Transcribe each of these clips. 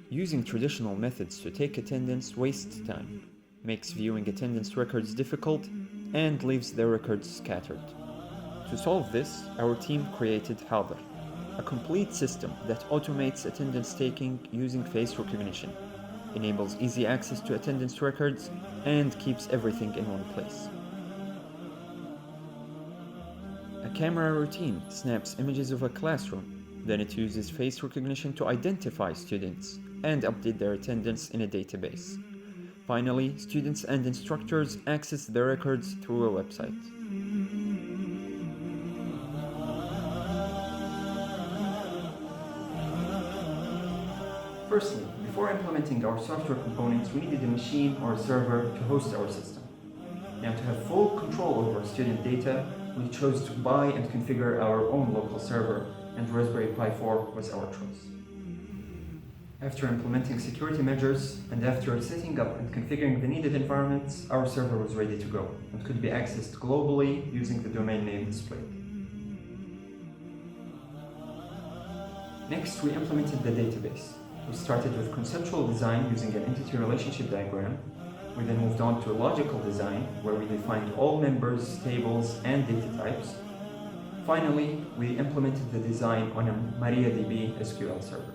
Using traditional methods to take attendance wastes time, makes viewing attendance records difficult, and leaves the records scattered. To solve this, our team created Hadhir, a complete system that automates attendance taking using face recognition, enables easy access to attendance records, and keeps everything in one place. A camera routine snaps images of a classroom, then it uses face recognition to identify students and update their attendance in a database. Finally, students and instructors access their records through a website. Firstly, before implementing our software components, we needed a machine or a server to host our system. Now, to have full control over student data, we chose to buy and configure our own local server, and Raspberry Pi 4 was our choice. After implementing security measures and after setting up and configuring the needed environments, our server was ready to go and could be accessed globally using the domain name displayed. Next, we implemented the database. We started with conceptual design using an entity relationship diagram. We then moved on to a logical design where we defined all members, tables, and data types. Finally, we implemented the design on a MariaDB SQL server.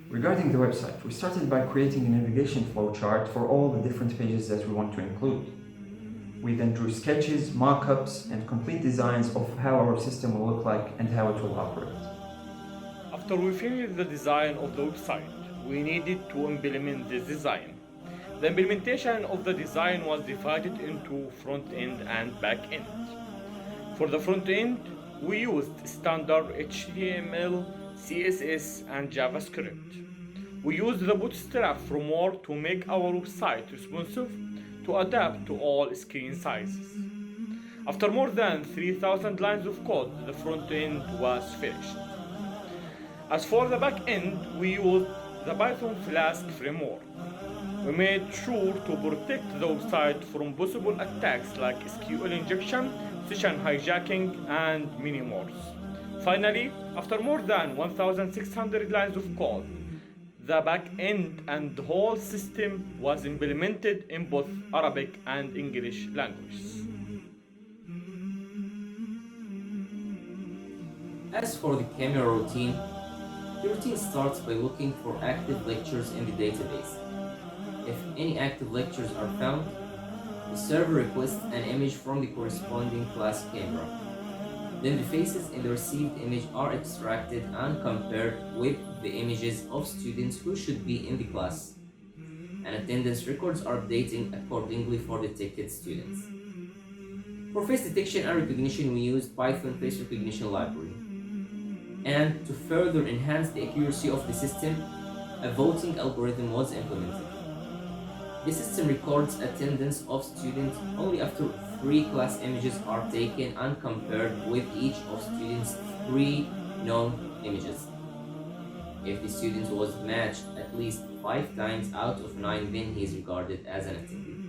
Regarding the website, we started by creating a navigation flowchart for all the different pages that we want to include. We then drew sketches, mock-ups, and complete designs of how our system will look like and how it will operate. After we finished the design of the website, we needed to implement this design. The implementation of the design was divided into front end and back end. For the front end, we used standard HTML, CSS, and JavaScript. We used the Bootstrap framework to make our website responsive to adapt to all screen sizes. After more than 3,000 lines of code, the front end was finished. As for the back end, we used the Python Flask framework. We made sure to protect the website from possible attacks like SQL injection, session hijacking, and many more. Finally, after more than 1,600 lines of code, the back end and the whole system was implemented in both Arabic and English languages. As for the camera routine, the routine starts by looking for active lectures in the database. If any active lectures are found, the server requests an image from the corresponding class camera. Then the faces in the received image are extracted and compared with the images of students who should be in the class. And attendance records are updating accordingly for detected students. For face detection and recognition, we used Python face recognition library. And to further enhance the accuracy of the system, a voting algorithm was implemented. The system records attendance of students only after 3 class images are taken and compared with each of students' 3 known images. If the student was matched at least 5 times out of 9, then he is regarded as an attendee.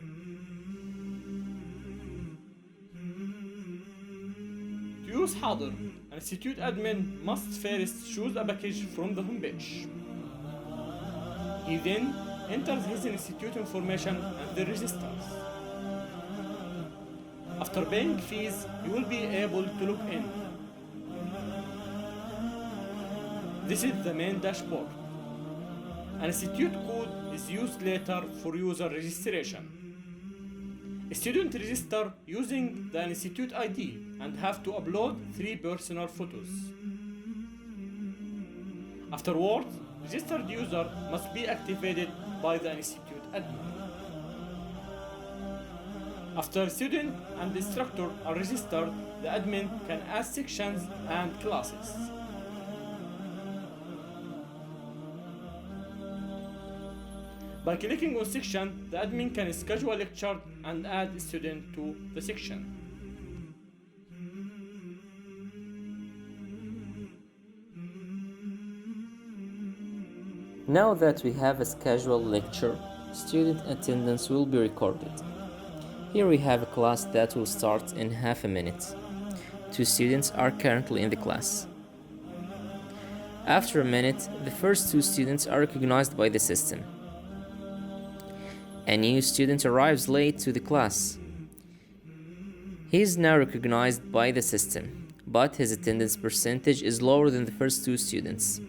To use Hadhir, an institute admin must first choose a package from the homepage. He then enters his institute information and then registers. After paying fees, he will be able to log in. This is the main dashboard. An institute code is used later for user registration. A student register using the institute ID and have to upload 3 personal photos. Afterwards, registered user must be activated by the institute admin. After student and instructor are registered, the admin can add sections and classes. By clicking on section, the admin can schedule a lecture and add a student to the section. Now that we have a scheduled lecture, student attendance will be recorded. Here we have a class that will start in half a minute. 2 students are currently in the class. After a minute, the first 2 students are recognized by the system. A new student arrives late to the class. He is now recognized by the system, but his attendance percentage is lower than the first 2 students.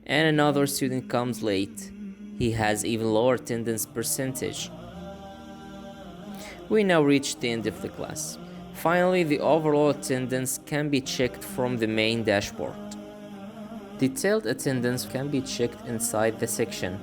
And another student comes late. He has even lower attendance percentage. We now reach the end of the class. Finally, the overall attendance can be checked from the main dashboard. Detailed attendance can be checked inside the section